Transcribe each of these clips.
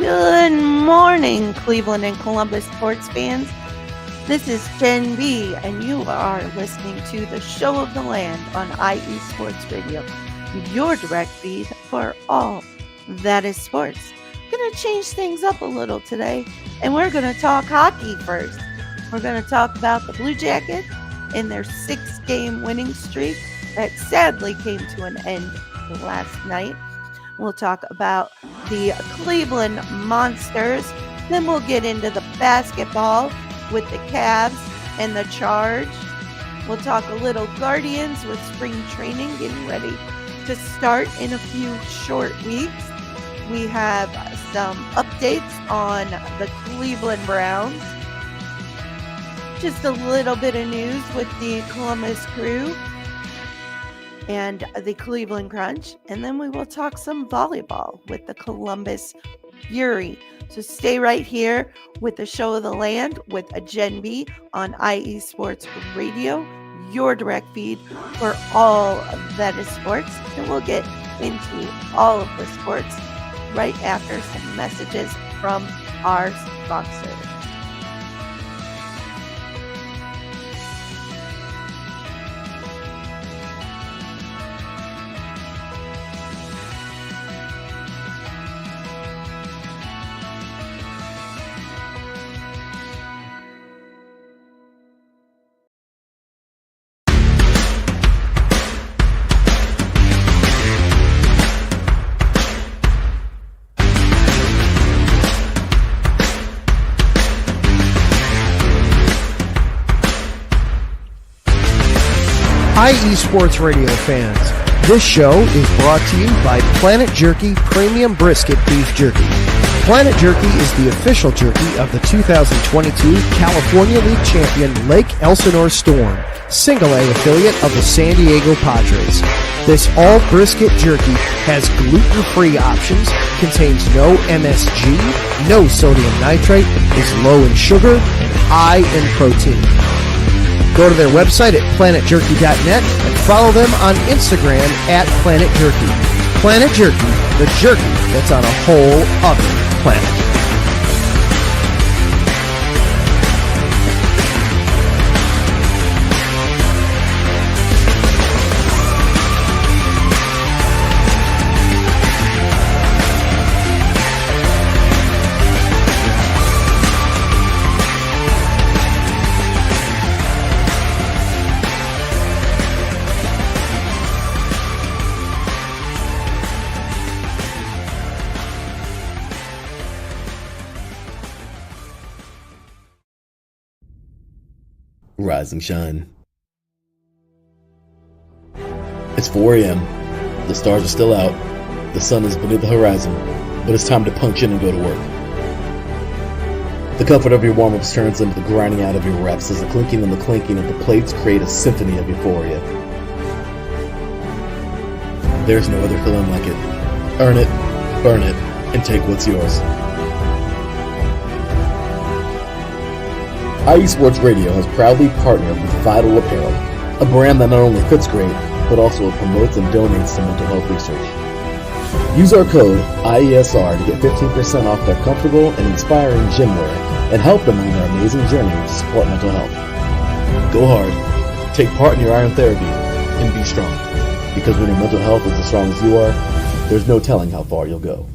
Good morning, Cleveland and Columbus sports fans. This is Jenn B, and you are listening to the Show of the Land on IE Sports Radio, your direct feed for all that is sports. Going to change things up a little today, and we're going to talk hockey first. We're going to talk about the Blue Jackets and their 6-game winning streak that sadly came to an end last night. We'll talk about the Cleveland Monsters. Then we'll get into the basketball with the Cavs and the Charge. We'll talk a little Guardians with spring training getting ready to start in a few short weeks. We have some updates on the Cleveland Browns. Just a little bit of news with the Columbus Crew and the Cleveland Crunch, and then we will talk some volleyball with the Columbus Fury. So stay right here with the Show of the Land with Jenn B on IE Sports Radio, your direct feed for all that is sports, and we'll get into all of the sports right after some messages from our sponsors. IE Sports Radio fans, this show is brought to you by Planet Jerky Premium Brisket Beef Jerky. Planet Jerky is the official jerky of the 2022 California League champion Lake Elsinore Storm, single-A affiliate of the San Diego Padres. This all-brisket jerky has gluten-free options, contains no MSG, no sodium nitrate, is low in sugar, and high in protein. Go to their website at planetjerky.net and follow them on Instagram at Planet Jerky. Planet Jerky, the jerky that's on a whole other planet. Rise and shine. It's 4 a.m. The stars are still out. The sun is beneath the horizon, but it's time to punch in and go to work. The comfort of your warm-ups turns into the grinding out of your reps as the clinking and the clinking of the plates create a symphony of euphoria. There's no other feeling like it. Earn it, burn it, and take what's yours. IE Sports Radio has proudly partnered with Vital Apparel, a brand that not only fits great, but also promotes and donates to mental health research. Use our code IESR to get 15% off their comfortable and inspiring gym wear and help them on their amazing journey to support mental health. Go hard, take part in your iron therapy, and be strong. Because when your mental health is as strong as you are, there's no telling how far you'll go.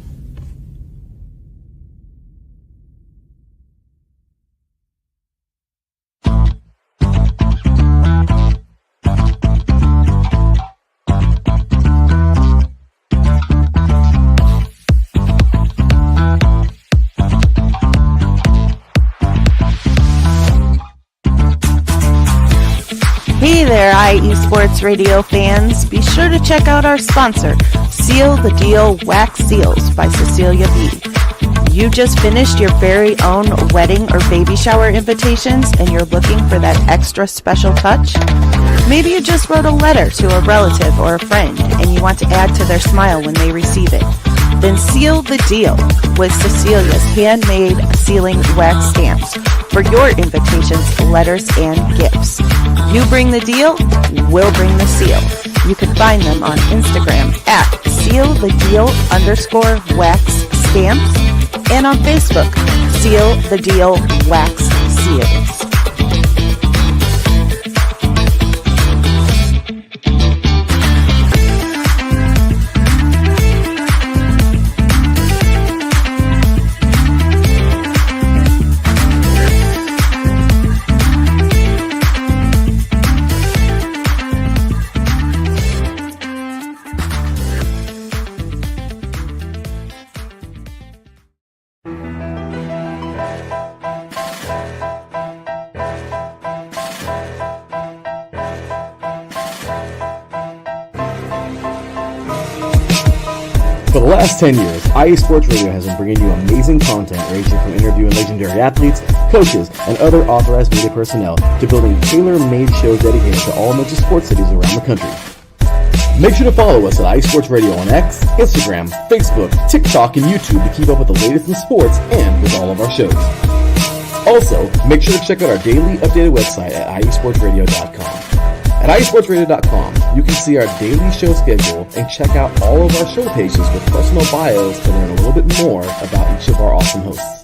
Hey there, IE Sports Radio fans. Be sure to check out our sponsor, Seal the Deal Wax Seals by Cecilia B. You just finished your very own wedding or baby shower invitations and you're looking for that extra special touch? Maybe you just wrote a letter to a relative or a friend and you want to add to their smile when they receive it. Then seal the deal with Cecilia's handmade sealing wax stamps for your invitations, letters, and gifts. You bring the deal, we'll bring the seal. You can find them on Instagram at sealthedeal_wax stamps and on Facebook, Seal the Deal Wax Seals. For the last 10 years, IE Sports Radio has been bringing you amazing content ranging from interviewing legendary athletes, coaches, and other authorized media personnel to building tailor-made shows dedicated to all major sports cities around the country. Make sure to follow us at IE Sports Radio on X, Instagram, Facebook, TikTok, and YouTube to keep up with the latest in sports and with all of our shows. Also, make sure to check out our daily updated website at iesportsradio.com. At iesportsradio.com, you can see our daily show schedule and check out all of our show pages with personal bios to learn a little bit more about each of our awesome hosts.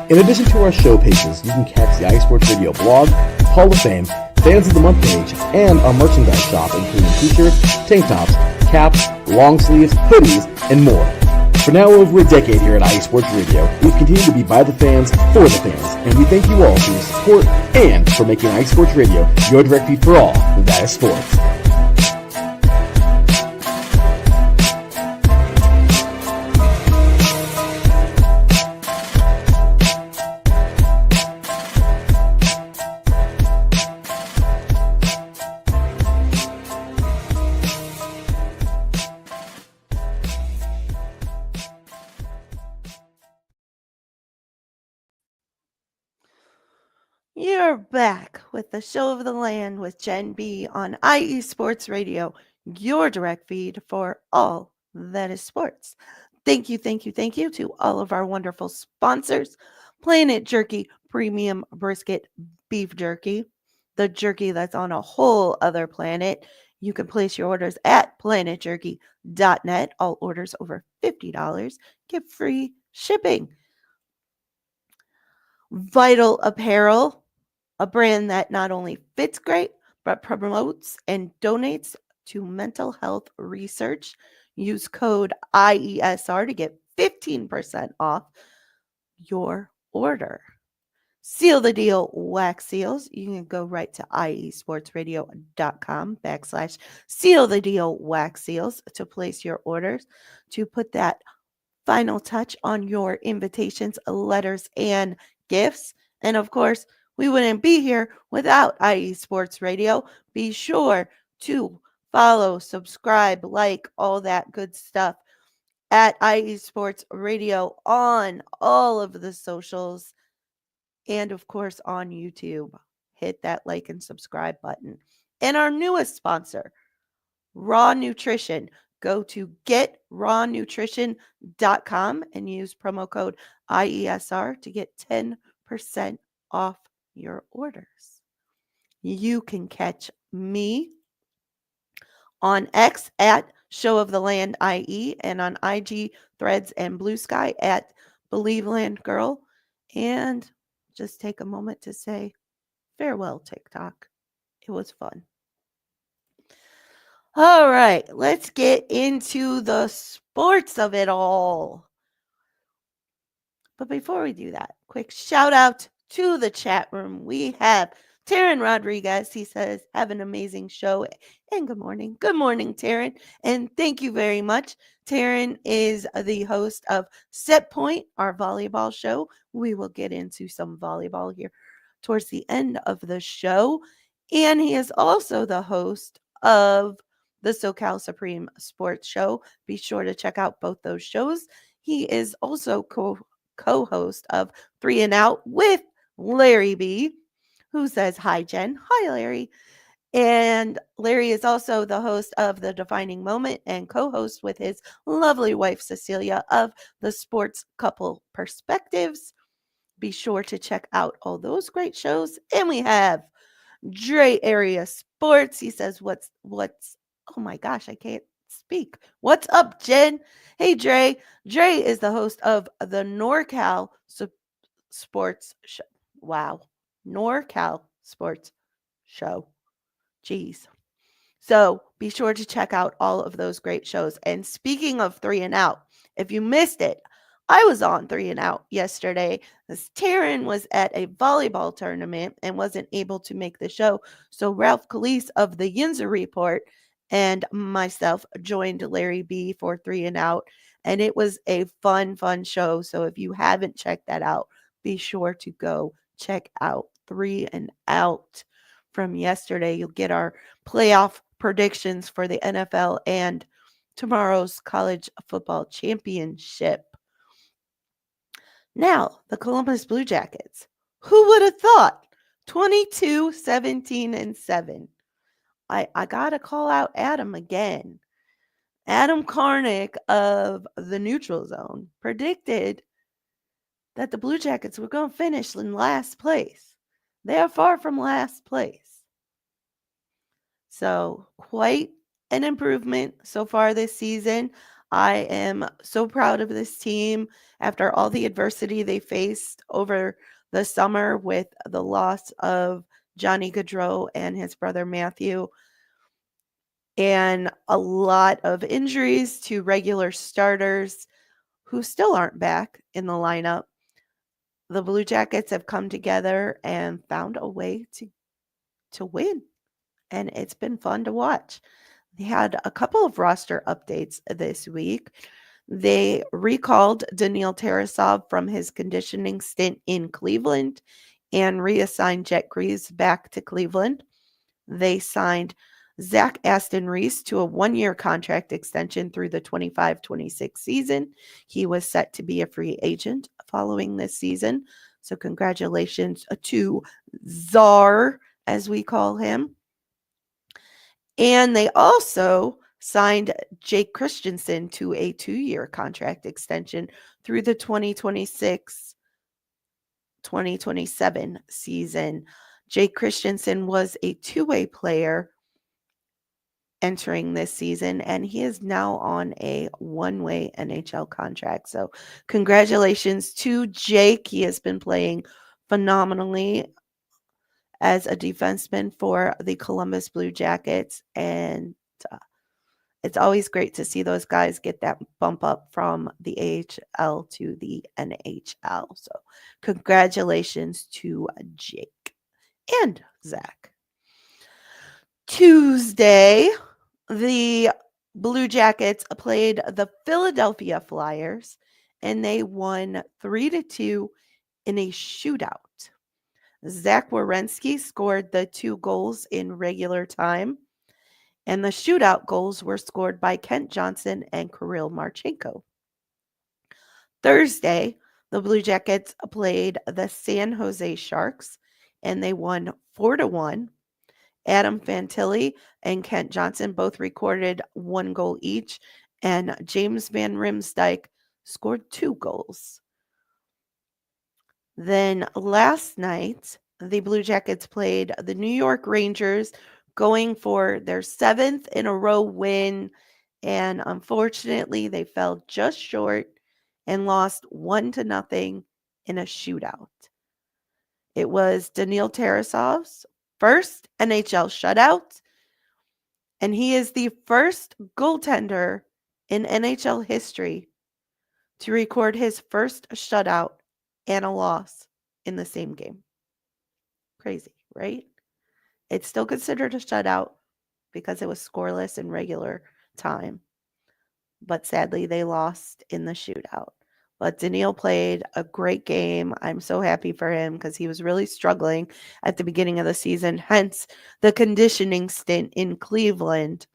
In addition to our show pages, you can catch the IE Sports Radio blog, Hall of Fame, Fans of the Month page, and our merchandise shop including t-shirts, tank tops, caps, long sleeves, hoodies, and more. For now over a decade here at IE Sports Radio, we've continued to be by the fans, for the fans, and we thank you all for your support and for making IE Sports Radio your direct feed for all that is sports. You're back with the Show of the Land with Jenn B on IE Sports Radio, your direct feed for all that is sports. Thank you to all of our wonderful sponsors. Planet Jerky Premium Brisket Beef Jerky, the jerky that's on a whole other planet. You can place your orders at planetjerky.net. All orders over $50 get free shipping. Vital Apparel, a brand that not only fits great, but promotes and donates to mental health research. Use code IESR to get 15% off your order. Seal the Deal Wax Seals. You can go right to iesportsradio.com/seal the deal wax seals to place your orders, to put that final touch on your invitations, letters, and gifts. And of course, we wouldn't be here without IE Sports Radio. Be sure to follow, subscribe, like, all that good stuff at IE Sports Radio on all of the socials and, of course, on YouTube. Hit that like and subscribe button. And our newest sponsor, Raw Nutrition. Go to getrawnutrition.com and use promo code IESR to get 10% off your orders. You can catch me on X at Show of the Land IE and on IG, Threads, and Blue Sky at Believeland Girl. And just take a moment to say farewell, TikTok. It was fun. All right, let's get into the sports of it all. But before we do that, quick shout out to the chat room. We have Taryn Rodriguez. He says, have an amazing show. And good morning. Good morning, Taryn. And thank you very much. Taryn is the host of Set Point, our volleyball show. We will get into some volleyball here towards the end of the show. And he is also the host of the SoCal Supreme Sports Show. Be sure to check out both those shows. He is also co-host of 3 and Out with Larry B, who says, hi, Jen. Hi, Larry. And Larry is also the host of The Defining Moment and co-host with his lovely wife, Cecilia, of the Sports Couple Perspectives. Be sure to check out all those great shows. And we have Dre Area Sports. He says, what's, oh my gosh, I can't speak. What's up, Jen? Hey, Dre. Dre is the host of the NorCal Sports Show. Wow. NorCal Sports Show. Jeez. So be sure to check out all of those great shows. And speaking of 3 and Out, if you missed it, I was on 3 and Out yesterday as Taryn was at a volleyball tournament and wasn't able to make the show. So Ralph Calise of the Yinzer Report and myself joined Larry B for 3 and Out. And it was a fun show. So if you haven't checked that out, be sure to go check out 3 and Out from yesterday. You'll get our playoff predictions for the NFL and tomorrow's college football championship. Now, the Columbus Blue Jackets. Who would have thought? 22, 17, and 7. I got to call out Adam again. Adam Karnick of the Neutral Zone predicted that the Blue Jackets were going to finish in last place. They are far from last place. So, quite an improvement so far this season. I am so proud of this team after all the adversity they faced over the summer with the loss of Johnny Gaudreau and his brother Matthew, and a lot of injuries to regular starters who still aren't back in the lineup. The Blue Jackets have come together and found a way to win. And it's been fun to watch. They had a couple of roster updates this week. They recalled Daniil Tarasov from his conditioning stint in Cleveland and reassigned Jet Greaves back to Cleveland. They signed Zach Aston Reese to a one-year contract extension through the 25-26 season. He was set to be a free agent following this season. So congratulations to Czar, as we call him. And they also signed Jake Christensen to a 2-year contract extension through the 2026-2027 season. Jake Christensen was a two-way player entering this season, and he is now on a one-way NHL contract. So congratulations to Jake. He has been playing phenomenally as a defenseman for the Columbus Blue Jackets, and it's always great to see those guys get that bump up from the AHL to the NHL. So congratulations to Jake and Zach. Tuesday, the Blue Jackets played the Philadelphia Flyers, and they won 3-2 in a shootout. Zach Werenski scored the 2 goals in regular time, and the shootout goals were scored by Kent Johnson and Kirill Marchenko. Thursday, the Blue Jackets played the San Jose Sharks, and they won 4-1. Adam Fantilli and Kent Johnson both recorded 1 goal each, and James Van Riemsdyk scored 2 goals. Then last night, the Blue Jackets played the New York Rangers, going for their 7th in a row win, and unfortunately, they fell just short and lost 1-0 in a shootout. It was Daniil Tarasov's first NHL shutout, and he is the first goaltender in NHL history to record his first shutout and a loss in the same game. Crazy, right? It's still considered a shutout because it was scoreless in regular time. But sadly, they lost in the shootout. But Daniil played a great game. I'm so happy for him because he was really struggling at the beginning of the season, hence the conditioning stint in Cleveland.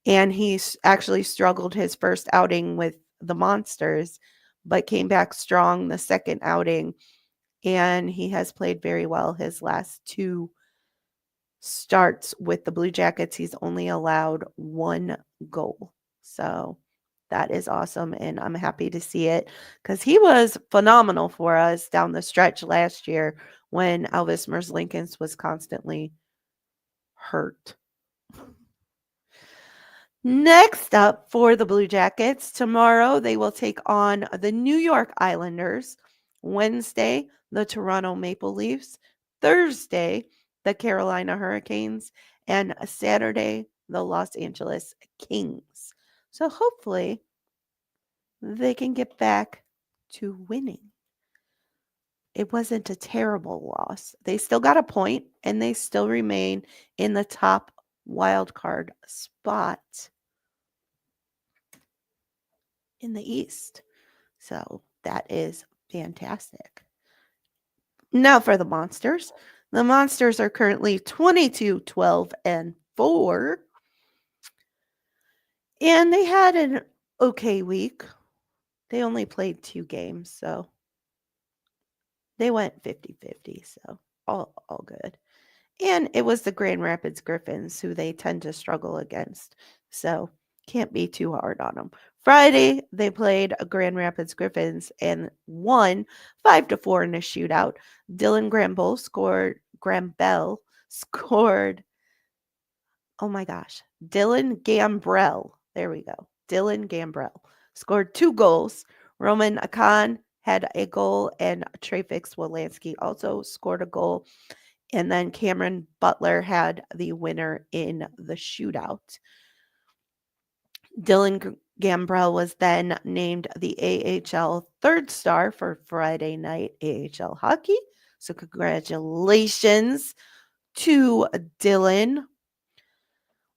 And he actually struggled his first outing with the Monsters, but came back strong the second outing. And he has played very well his last 2 starts with the Blue Jackets. He's only allowed 1 goal. So that is awesome, and I'm happy to see it because he was phenomenal for us down the stretch last year when Elvis Merzlikins was constantly hurt. Next up for the Blue Jackets, tomorrow they will take on the New York Islanders. Wednesday, the Toronto Maple Leafs. Thursday, the Carolina Hurricanes. And Saturday, the Los Angeles Kings. So hopefully they can get back to winning. It wasn't a terrible loss. They still got a point and they still remain in the top wild card spot in the East. So that is fantastic. Now for the Monsters. The Monsters are currently 22-12-4. And they had an okay week. They only played 2 games, so they went 50-50, so all good. And it was the Grand Rapids Griffins who they tend to struggle against, so can't be too hard on them. Friday, they played a Grand Rapids Griffins and won 5-4 in a shootout. Dylan Granbell scored, oh my gosh, Dylan Gambrell. There we go. Dylan Gambrell scored 2 goals. Roman Akan had a goal, and Travis Wolanski also scored a goal. And then Cameron Butler had the winner in the shootout. Dylan Gambrell was then named the AHL third star for Friday night AHL hockey. So congratulations to Dylan.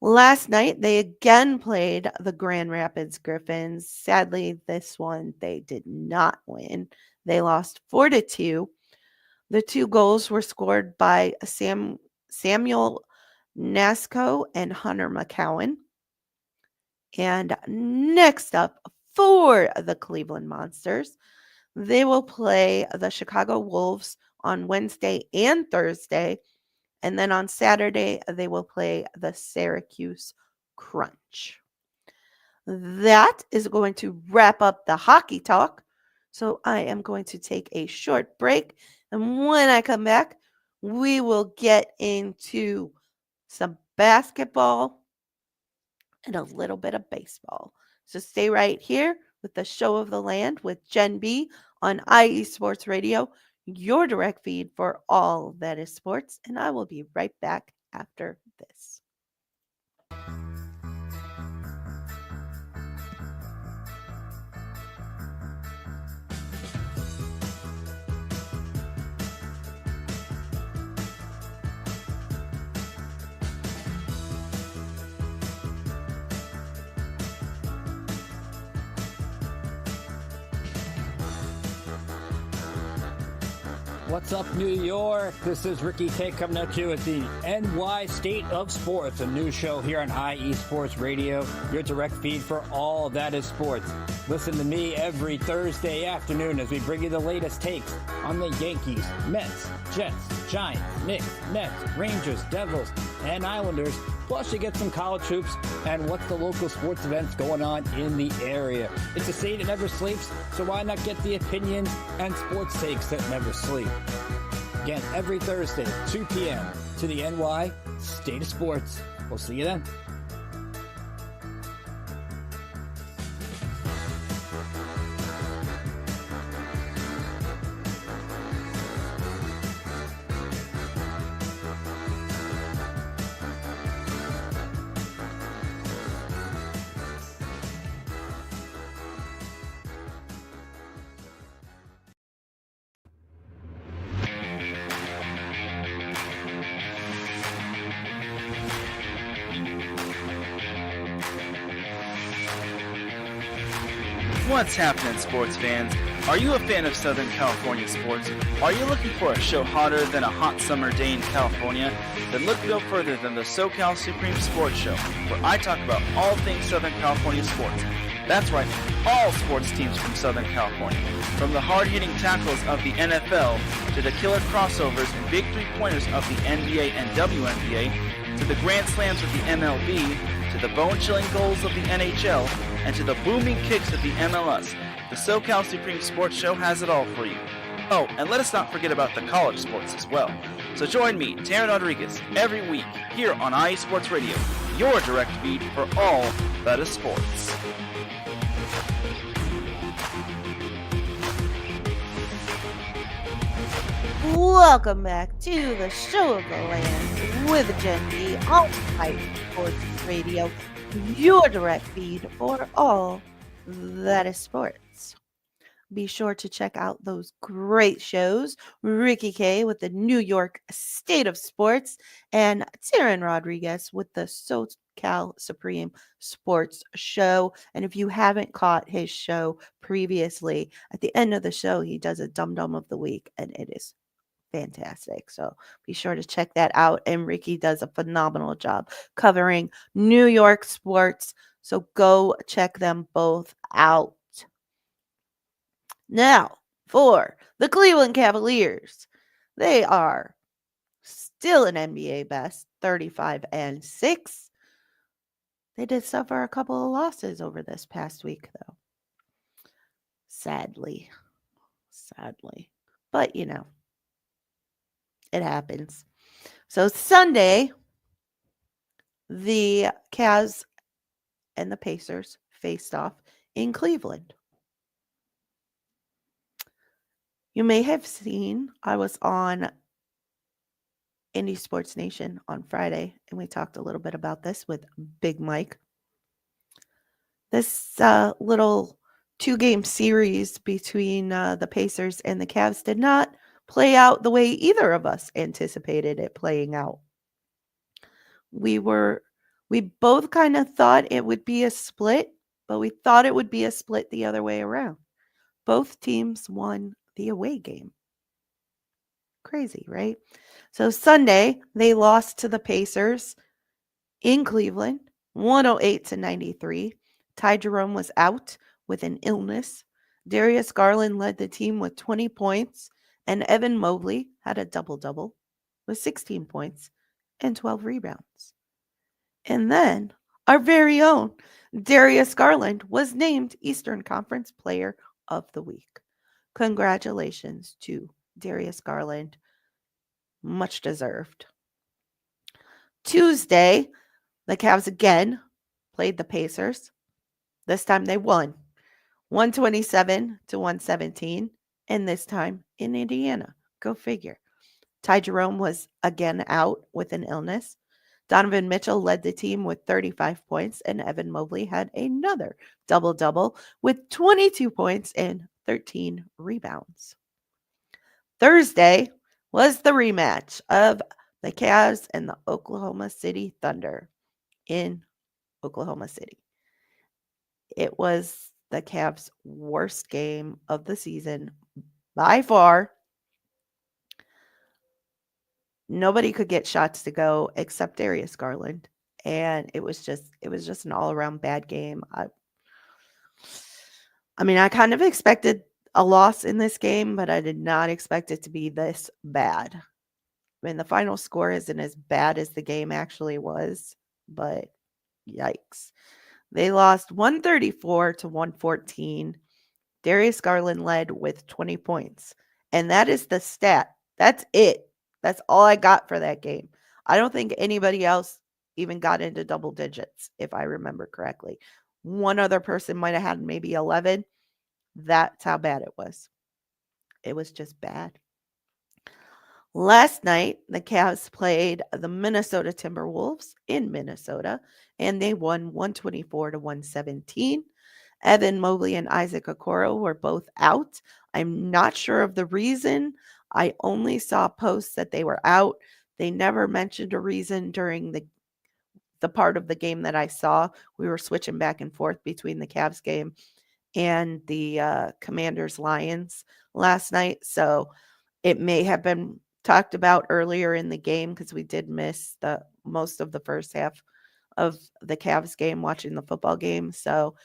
Last night, they again played the Grand Rapids Griffins. Sadly, this one they did not win. They lost 4-2. The 2 goals were scored by Samuel Nasco and Hunter McCowan. And next up for the Cleveland Monsters, they will play the Chicago Wolves on Wednesday and Thursday. And then on Saturday, they will play the Syracuse Crunch. That is going to wrap up the hockey talk. So I am going to take a short break. And when I come back, we will get into some basketball and a little bit of baseball. So stay right here with the Show of the Land with Jenn B on IE Sports Radio, your direct feed for all that is sports. And I will be right back after this. What's up, New York? This is Ricky K coming at you at the NY State of Sports, a new show here on IE Sports Radio, your direct feed for all that is sports. Listen to me every Thursday afternoon as we bring you the latest takes on the Yankees, Mets, Jets, Giants, Knicks, Nets, Rangers, Devils, and Islanders. Plus, you get some college hoops and what's the local sports events going on in the area. It's a state that never sleeps, so why not get the opinions and sports takes that never sleep? Again, every Thursday, 2 p.m. to the NY State of Sports. We'll see you then. What's happening, sports fans? Are you a fan of Southern California sports? Are you looking for a show hotter than a hot summer day in California? Then look no further than the SoCal Supreme Sports Show, where I talk about all things Southern California sports. That's right, all sports teams from Southern California. From the hard-hitting tackles of the NFL, to the killer crossovers and big three-pointers of the NBA and WNBA, to the grand slams of the MLB, to the bone-chilling goals of the NHL, and to the booming kicks of the MLS, the SoCal Supreme Sports Show has it all for you. Oh, and let us not forget about the college sports as well. So join me, Taryn Rodriguez, every week here on IE Sports Radio, your direct feed for all that is sports. Welcome back to the Show of the Land with Jenn B on IE Sports Radio, your direct feed for all that is sports. Be sure to check out those great shows. Ricky K with the New York State of Sports and Taryn Rodriguez with the SoCal Supreme Sports Show. And if you haven't caught his show previously, at the end of the show, he does a Dum Dum of the Week, and it is fantastic. So be sure to check that out. And Ricky does a phenomenal job covering New York sports. So go check them both out. Now, for the Cleveland Cavaliers, they are still an NBA best, 35-6. They did suffer a couple of losses over this past week, though. Sadly. But, it happens. So Sunday, the Cavs and the Pacers faced off in Cleveland. You may have seen I was on Indie Sports Nation on Friday, and we talked a little bit about this with Big Mike. This little 2-game series between the Pacers and the Cavs did not play out the way either of us anticipated it playing out. We both kind of thought it would be a split, but we thought it would be a split the other way around. Both teams won the away game. Crazy, right? So Sunday, they lost to the Pacers in Cleveland, 108-93. Ty Jerome was out with an illness. Darius Garland led the team with 20 points, and Evan Mobley had a double-double with 16 points and 12 rebounds. And then our very own Darius Garland was named Eastern Conference Player of the Week. Congratulations to Darius Garland. Much deserved. Tuesday, the Cavs again played the Pacers. This time they won 127-117, and this time in Indiana. Go figure. Ty Jerome was again out with an illness. Donovan Mitchell led the team with 35 points, and Evan Mobley had another double-double with 22 points and 13 rebounds. Thursday was the rematch of the Cavs and the Oklahoma City Thunder in Oklahoma City. It was the Cavs' worst game of the season by far. Nobody could get shots to go except Darius Garland, and it was just an all-around bad game. I kind of expected a loss in this game, but I did not expect it to be this bad. The final score isn't as bad as the game actually was, but yikes. They lost 134-114. Darius Garland led with 20 points, and that is the stat. That's it. That's all I got for that game. I don't think anybody else even got into double digits, if I remember correctly. One other person might have had maybe 11. That's how bad it was. It was just bad. Last night, the Cavs played the Minnesota Timberwolves in Minnesota, and they won 124-117. Evan Mobley and Isaac Okoro were both out. I'm not sure of the reason. I only saw posts that they were out. They never mentioned a reason during the part of the game that I saw. We were switching back and forth between the Cavs game and the Commanders Lions last night. So it may have been talked about earlier in the game because we did miss the most of the first half of the Cavs game watching the football game. So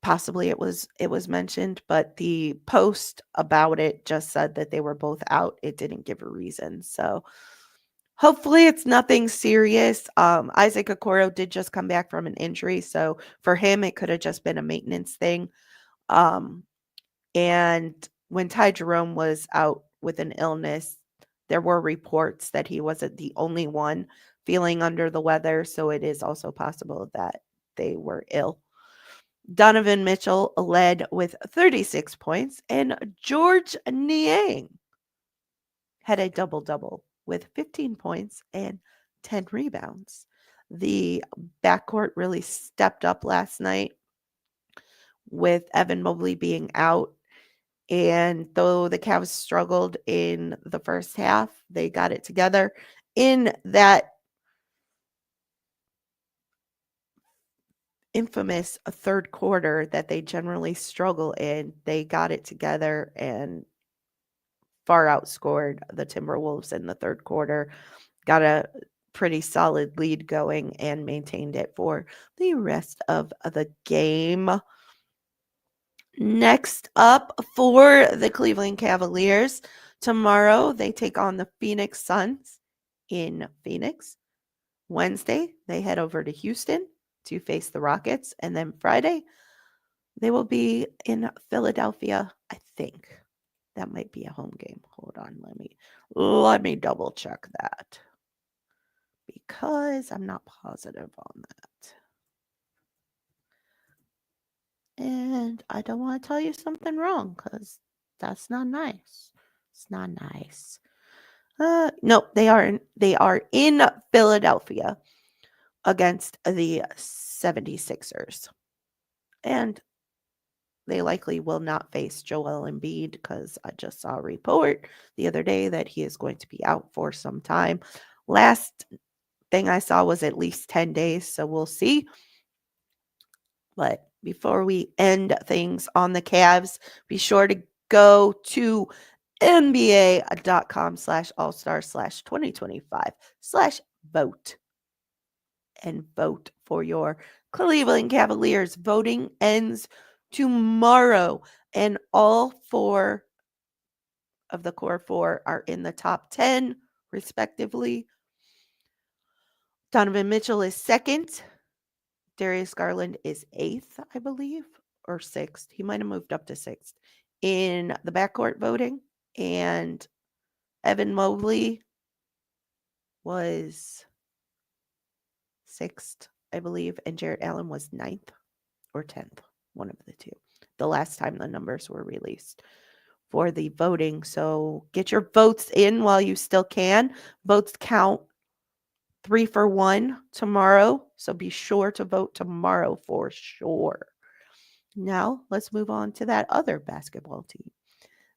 possibly it was mentioned, but the post about it just said that they were both out. It didn't give a reason. So hopefully it's nothing serious. Isaac Okoro did just come back from an injury. So for him, it could have just been a maintenance thing. And when Ty Jerome was out with an illness, there were reports that he wasn't the only one feeling under the weather, so it is also possible that they were ill. Donovan Mitchell led with 36 points, and George Niang had a double-double with 15 points and 10 rebounds. The backcourt really stepped up last night with Evan Mobley being out. And though the Cavs struggled in the first half, they got it together in that infamous third quarter that they generally struggle in. They got it together and far outscored the Timberwolves in the third quarter. Got a pretty solid lead going and maintained it for the rest of the game. Next up for the Cleveland Cavaliers, tomorrow they take on the Phoenix Suns in Phoenix. Wednesday, they head over to Houston to face the Rockets. And then Friday, they will be in Philadelphia, I think. That might be a home game. Hold on, let me double check that because I'm not positive on that. And I don't want to tell you something wrong because that's not nice. It's not nice. No, they are in Philadelphia against the 76ers. And they likely will not face Joel Embiid because I just saw a report the other day that he is going to be out for some time. Last thing I saw was at least 10 days, so we'll see. But before we end things on the Cavs, be sure to go to nba.com/allstar/2025/vote and vote for your Cleveland Cavaliers. Voting ends tomorrow, and all 4 of the core 4 are in the top 10, respectively. Donovan Mitchell is second. Darius Garland is 8th, I believe, or 6th. He might have moved up to 6th in the backcourt voting. And Evan Mobley was 6th, I believe. And Jarrett Allen was 9th or 10th, one of the two, the last time the numbers were released for the voting. So get your votes in while you still can. Votes count 3 for 1 tomorrow. So be sure to vote tomorrow for sure. Now let's move on to that other basketball team,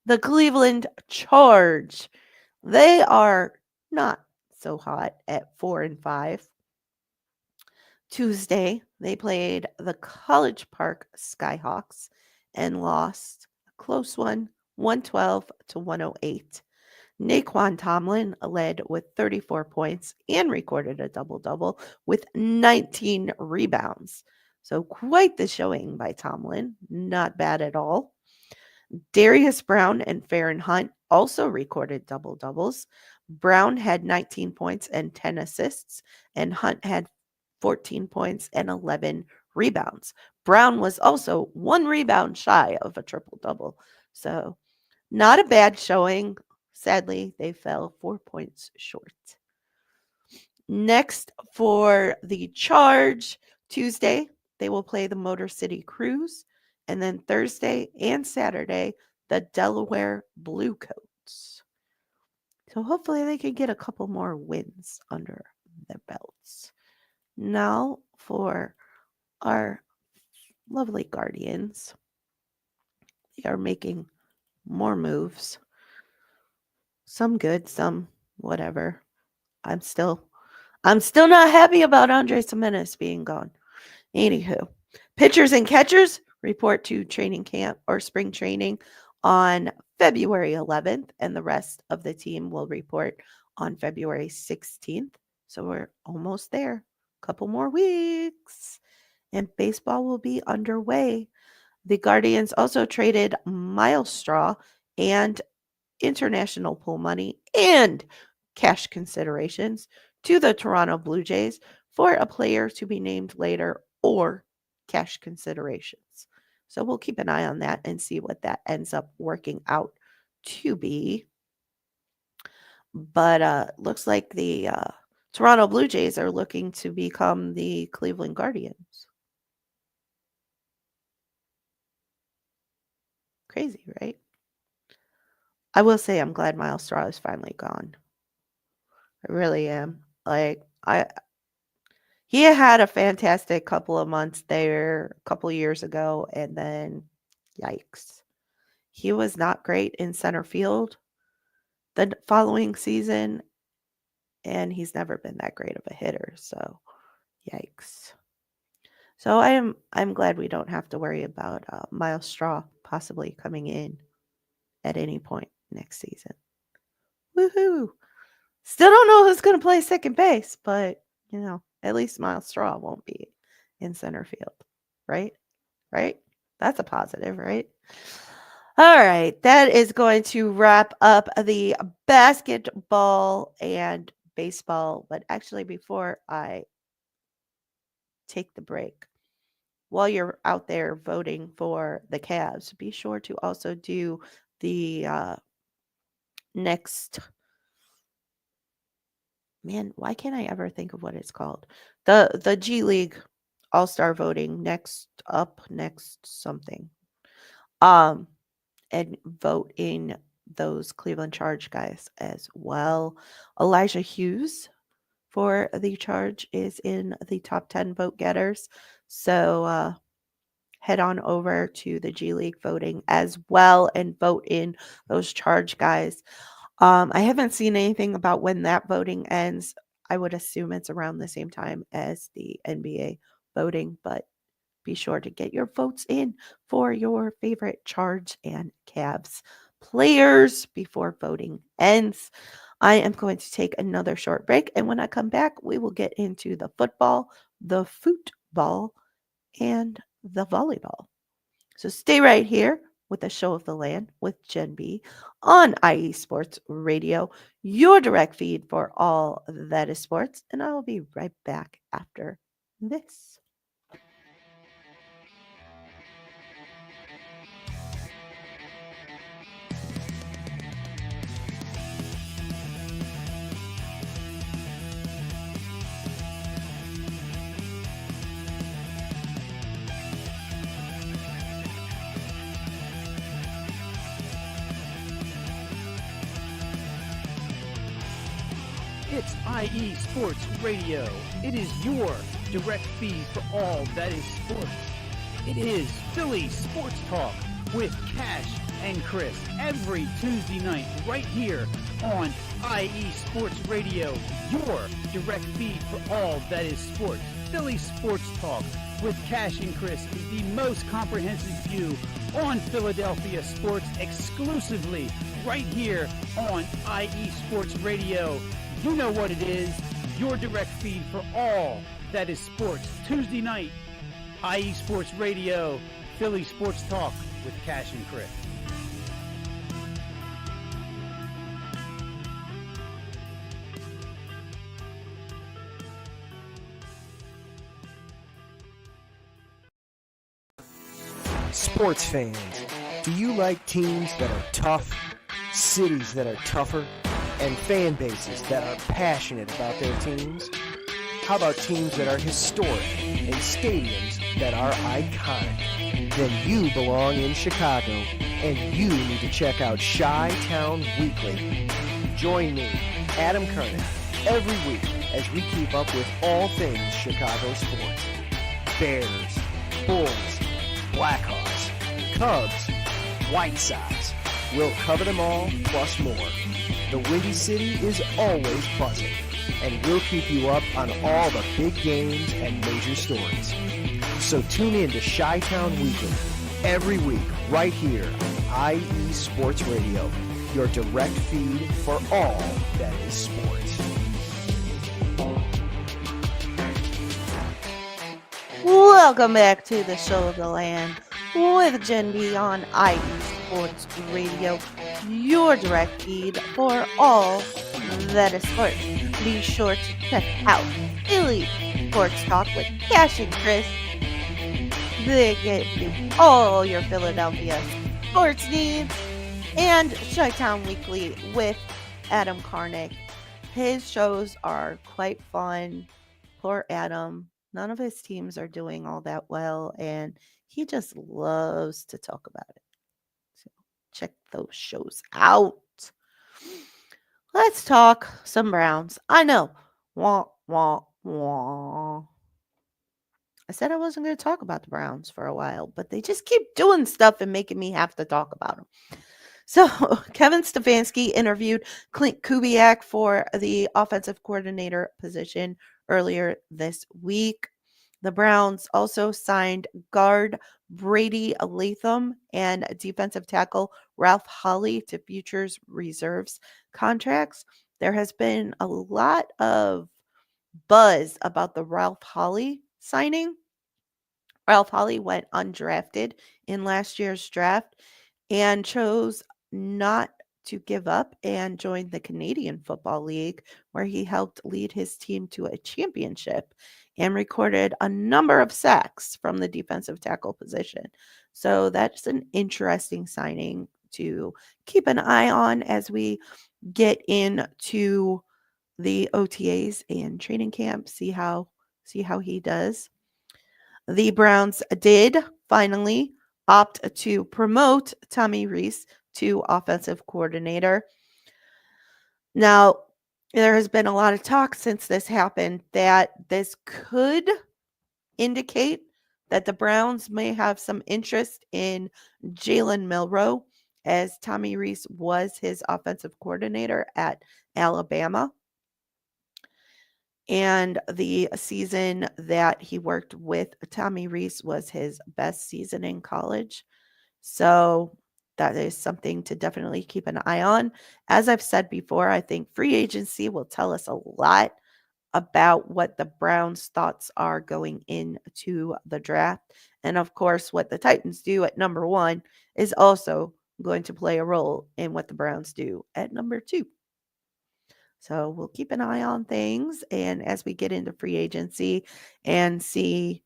the Cleveland Charge. They are not so hot at 4-5. Tuesday, they played the College Park Skyhawks and lost a close one, 112-108. Naquan Tomlin led with 34 points and recorded a double-double with 19 rebounds. So quite the showing by Tomlin. Not bad at all. Darius Brown and Farron Hunt also recorded double-doubles. Brown had 19 points and 10 assists, and Hunt had 14 points and 11 rebounds. Brown was also 1 rebound shy of a triple-double. So not a bad showing. Sadly, they fell 4 points short. Next for the Charge, Tuesday, they will play the Motor City Cruise. And then Thursday and Saturday, the Delaware Bluecoats. So hopefully they can get a couple more wins under their belts. Now for our lovely Guardians. They are making more moves. Some good, some whatever. I'm still not happy about Andres Jimenez being gone. Anywho, pitchers and catchers report to training camp or spring training on February 11th, and the rest of the team will report on February 16th. So we're almost there. Couple more weeks, and baseball will be underway. The Guardians also traded Miles Straw and international pool money and cash considerations to the Toronto Blue Jays for a player to be named later or cash considerations. So we'll keep an eye on that and see what that ends up working out to be. But looks like the Toronto Blue Jays are looking to become the Cleveland Guardians. Crazy, right? I will say I'm glad Miles Straw is finally gone. I really am. He had a fantastic couple of months there a couple years ago, and then yikes. He was not great in center field the following season, and he's never been that great of a hitter, so yikes. So I'm glad we don't have to worry about Miles Straw possibly coming in at any point next season. Woohoo! Still don't know who's going to play second base, but at least Miles Straw won't be in center field, right? Right? That's a positive, right? All right, that is going to wrap up the basketball and baseball. But actually, before I take the break, while you're out there voting for the Cavs, be sure to also do the next. Man, why can't I ever think of what it's called? The G League All-Star voting, next something. And vote in those Cleveland Charge guys as well. Elijah Hughes for the Charge is in the top 10 vote getters. So head on over to the G League voting as well and vote in those Charge guys. I haven't seen anything about when that voting ends. I would assume it's around the same time as the NBA voting, but be sure to get your votes in for your favorite Charge and Cavs players before voting ends. I am going to take another short break, and when I come back, we will get into the football, the football, and the volleyball. So stay right here with the Show of the Land with Jenn B on IE Sports Radio, your direct feed for all that is sports, and I will be right back after this. It's IE Sports Radio. It is your direct feed for all that is sports. It is Philly Sports Talk with Cash and Chris every Tuesday night right here on IE Sports Radio, your direct feed for all that is sports. Philly Sports Talk with Cash and Chris is the most comprehensive view on Philadelphia sports exclusively right here on IE Sports Radio. You know what it is, your direct feed for all that is sports. Tuesday night, IE Sports Radio, Philly Sports Talk with Cash and Chris. Sports fans, do you like teams that are tough, cities that are tougher, and fan bases that are passionate about their teams? How about teams that are historic and stadiums that are iconic? Then you belong in Chicago, and you need to check out Chi-Town Weekly. Join me, Adam Kernick, every week as we keep up with all things Chicago sports. Bears, Bulls, Blackhawks, Cubs, White Sox. We'll cover them all, plus more. The Windy City is always buzzing, and we'll keep you up on all the big games and major stories. So tune in to Chi-Town Weekly every week right here on IE Sports Radio, your direct feed for all that is sports. Welcome back to the Show of the Land with Jenn B on IE Sports Radio, your direct feed for all that is sports. Be sure to check out Philly Sports Talk with Cash and Chris. They get you all your Philadelphia sports needs. And Chi-Town Weekly with Adam Karnick. His shows are quite fun. Poor Adam. None of his teams are doing all that well, and he just loves to talk about it. So check those shows out. Let's talk some Browns. I know. Wah, wah, wah. I said I wasn't going to talk about the Browns for a while, but they just keep doing stuff and making me have to talk about them. So Kevin Stefanski interviewed Clint Kubiak for the offensive coordinator position earlier this week. The Browns also signed guard Brady Latham and defensive tackle Ralph Holly to futures reserves contracts. There has been a lot of buzz about the Ralph Holly signing. Ralph Holly went undrafted in last year's draft and chose not to give up and joined the Canadian Football League, where he helped lead his team to a championship and recorded a number of sacks from the defensive tackle position. So that's an interesting signing to keep an eye on as we get into the OTAs and training camp, see how he does. The Browns did finally opt to promote Tommy Rees to offensive coordinator. Now, there has been a lot of talk since this happened that this could indicate that the Browns may have some interest in Jalen Milroe, as Tommy Rees was his offensive coordinator at Alabama. And the season that he worked with Tommy Rees was his best season in college. So that is something to definitely keep an eye on. As I've said before, I think free agency will tell us a lot about what the Browns' thoughts are going into the draft. And of course, what the Titans do at number 1 is also going to play a role in what the Browns do at number 2. So we'll keep an eye on things. And as we get into free agency and see,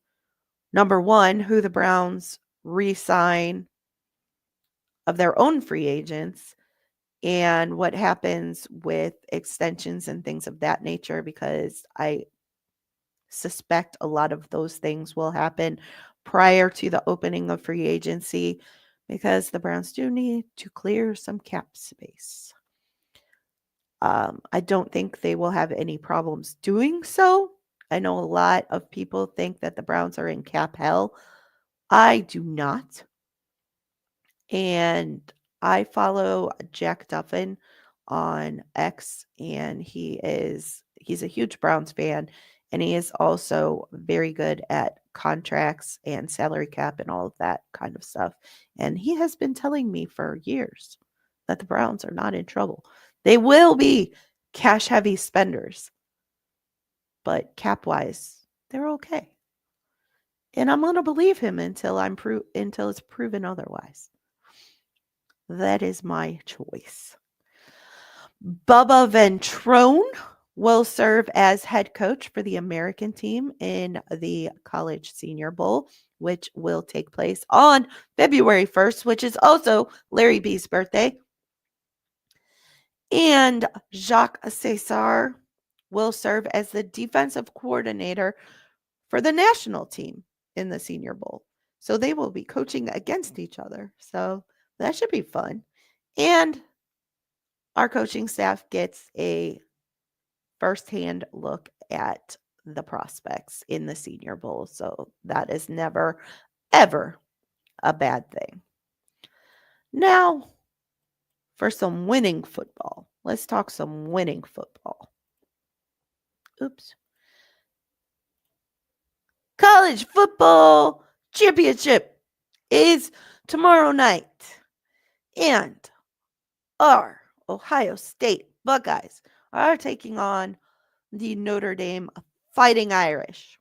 number 1, who the Browns re-sign of their own free agents and what happens with extensions and things of that nature, because I suspect a lot of those things will happen prior to the opening of free agency, because the Browns do need to clear some cap space. I don't think they will have any problems doing so. I know a lot of people think that the Browns are in cap hell. I do not. And I follow Jack Duffin on X, and he's a huge Browns fan, and he is also very good at contracts and salary cap and all of that kind of stuff. And he has been telling me for years that the Browns are not in trouble. They will be cash heavy spenders, but cap wise, they're okay. And I'm going to believe him until it's proven otherwise. That is my choice. Bubba Ventrone will serve as head coach for the American team in the College Senior Bowl, which will take place on February 1st, which is also Larry B's birthday. And Jacques César will serve as the defensive coordinator for the national team in the Senior Bowl. So they will be coaching against each other. So that should be fun. And our coaching staff gets a firsthand look at the prospects in the Senior Bowl. So that is never, ever a bad thing. Now, for some winning football. Let's talk some winning football. Oops. College football championship is tomorrow night. And our Ohio State Buckeyes are taking on the Notre Dame Fighting Irish.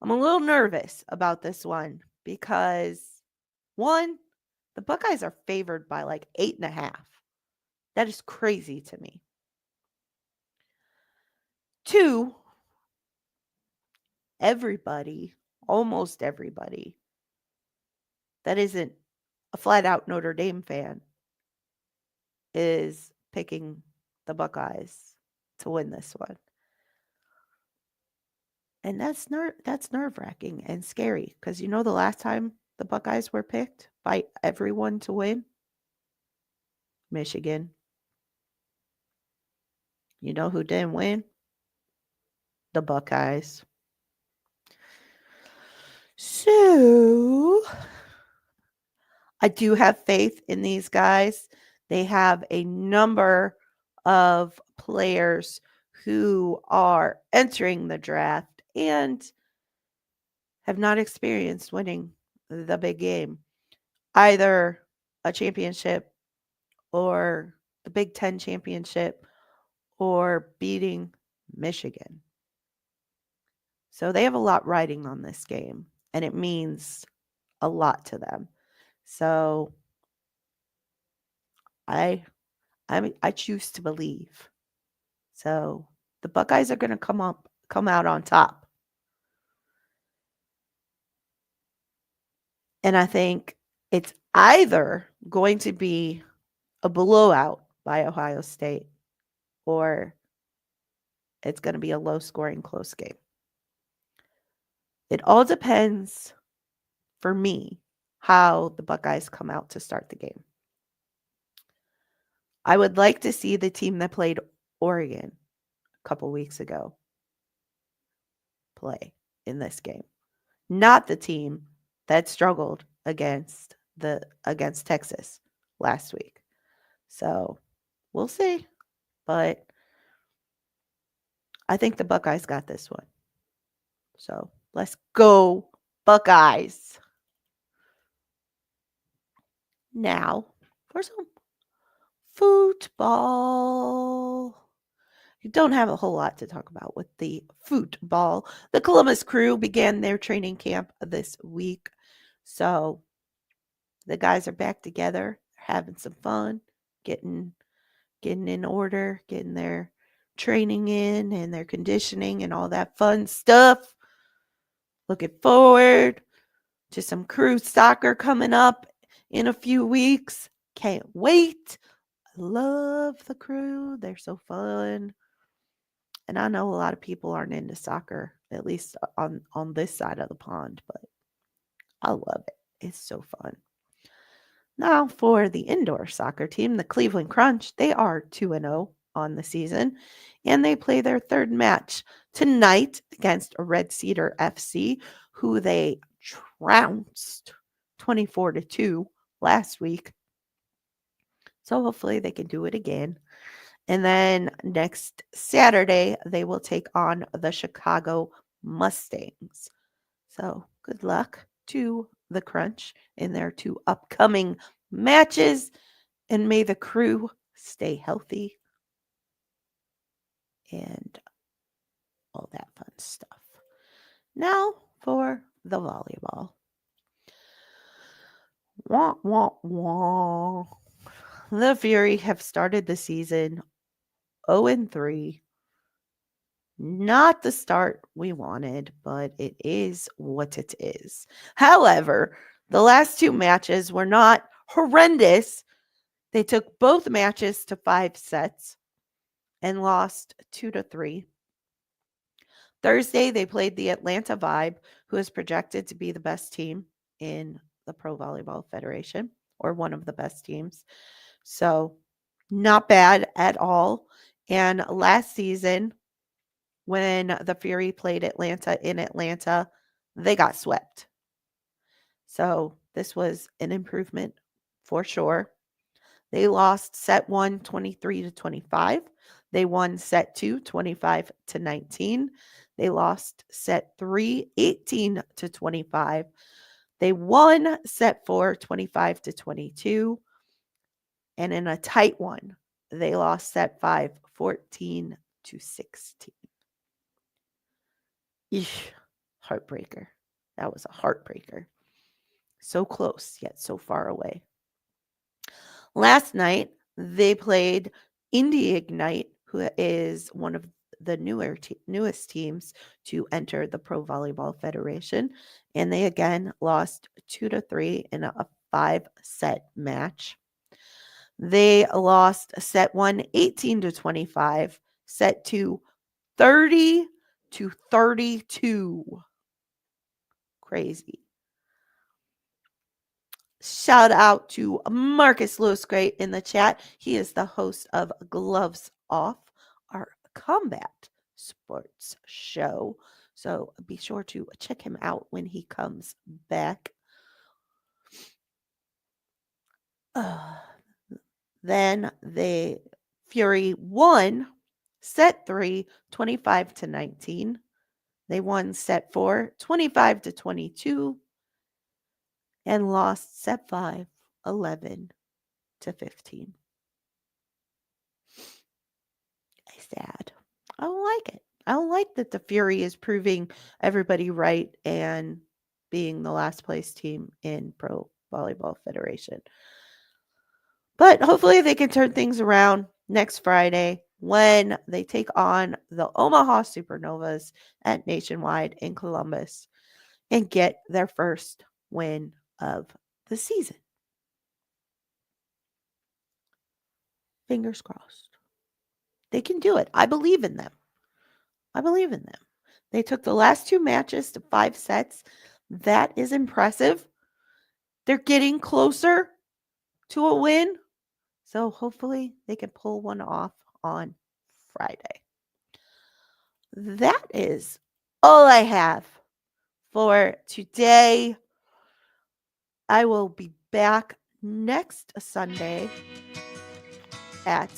I'm a little nervous about this one because, one, the Buckeyes are favored by like 8.5. That is crazy to me. 2, almost everybody that isn't a flat out Notre Dame fan is picking the Buckeyes to win this one. And that's nerve-wracking and scary because the last time the Buckeyes were picked by everyone to win? Michigan. You know who didn't win? The Buckeyes. So I do have faith in these guys. They have a number of players who are entering the draft and have not experienced winning the big game, either a championship or the Big Ten championship or beating Michigan. So they have a lot riding on this game, and it means a lot to them. So I choose to believe. So the Buckeyes are going to come out on top. And I think it's either going to be a blowout by Ohio State or it's going to be a low-scoring close game. It all depends, for me, how the Buckeyes come out to start the game. I would like to see the team that played Oregon a couple weeks ago play in this game, not the team that struggled against Texas last week. So we'll see, but I think the Buckeyes got this one. So let's go Buckeyes. Now for some football. You don't have a whole lot to talk about with the football. The Columbus Crew began their training camp this week. So the guys are back together, having some fun, getting in order, getting their training in and their conditioning and all that fun stuff. Looking forward to some Crew soccer coming up in a few weeks. Can't wait. I love the Crew. They're so fun. And I know a lot of people aren't into soccer, at least on this side of the pond, but I love it. It's so fun. Now for the indoor soccer team, the Cleveland Crunch, they are 2-0 on the season, and they play their third match tonight against Red Cedar FC, who they trounced 24-2 last week. So hopefully they can do it again. And then next Saturday, they will take on the Chicago Mustangs. So good luck to the Crunch in their two upcoming matches. And may the Crew stay healthy and all that fun stuff. Now for the volleyball. Wah, wah, wah. The Fury have started the season 0-3. Not the start we wanted, but it is what it is. However, the last two matches were not horrendous. They took both matches to 5 sets and lost 2-3. Thursday, they played the Atlanta Vibe, who is projected to be the best team in the Pro Volleyball Federation, or one of the best teams. So not bad at all. And last season, when the Fury played Atlanta in Atlanta, they got swept. So this was an improvement for sure. They lost set 1, 23-25. They won set 2, 25-19. They lost set 3, 18-25. They won set 4, 25-22. And in a tight one, they lost set 5, 14-16. Eesh, heartbreaker. That was a heartbreaker. So close, yet so far away. Last night, they played Indy Ignite, who is one of the newest teams to enter the Pro Volleyball Federation. And they again lost 2-3 in a 5-set match. They lost set 1 18-25, set 2 30-32. Crazy. Shout out to Marcus Lewis Gray in the chat. He is the host of Gloves Off, our combat sports show. So be sure to check him out when he comes back. Then the Fury won set 3, 25-19. They won set 4, 25-22. And lost set 5, 11-15. Sad. I don't like it. I don't like that the Fury is proving everybody right and being the last place team in Pro Volleyball Federation. But hopefully they can turn things around next Friday when they take on the Omaha Supernovas at Nationwide in Columbus and get their first win of the season. Fingers crossed. They can do it. I believe in them. They took the last 2 matches to 5 sets. That is impressive. They're getting closer to a win. So hopefully they can pull one off on Friday. That is all I have for today. I will be back next Sunday at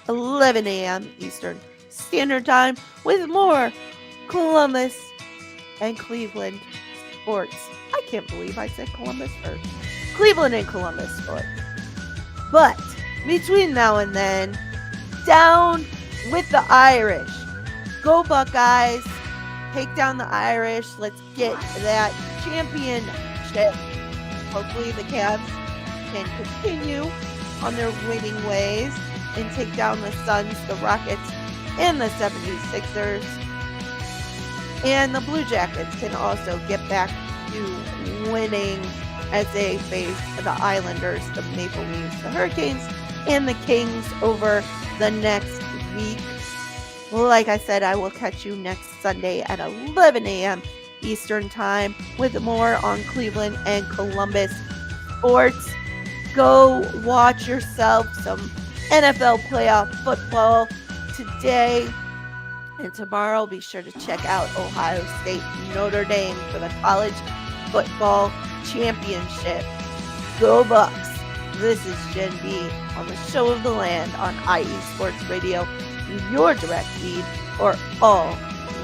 11 a.m. Eastern Standard Time with more Columbus and Cleveland sports. I can't believe I said Columbus first. Cleveland and Columbus sports. But between now and then, down with the Irish. Go Buckeyes. Take down the Irish. Let's get that championship. Hopefully the Cavs can continue on their winning ways and take down the Suns, the Rockets, and the 76ers. And the Blue Jackets can also get back to winning as they face the Islanders, the Maple Leafs, the Hurricanes, and the Kings over the next week. Like I said, I will catch you next Sunday at 11 a.m. Eastern Time with more on Cleveland and Columbus sports. Go watch yourself some NFL playoff football today and tomorrow. Be sure to check out Ohio State Notre Dame for the college football championship. Go Bucks. This is Jenn B on the Show of the Land on IE Sports Radio, your direct feed for all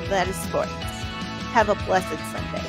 that is sports. Have a blessed Sunday.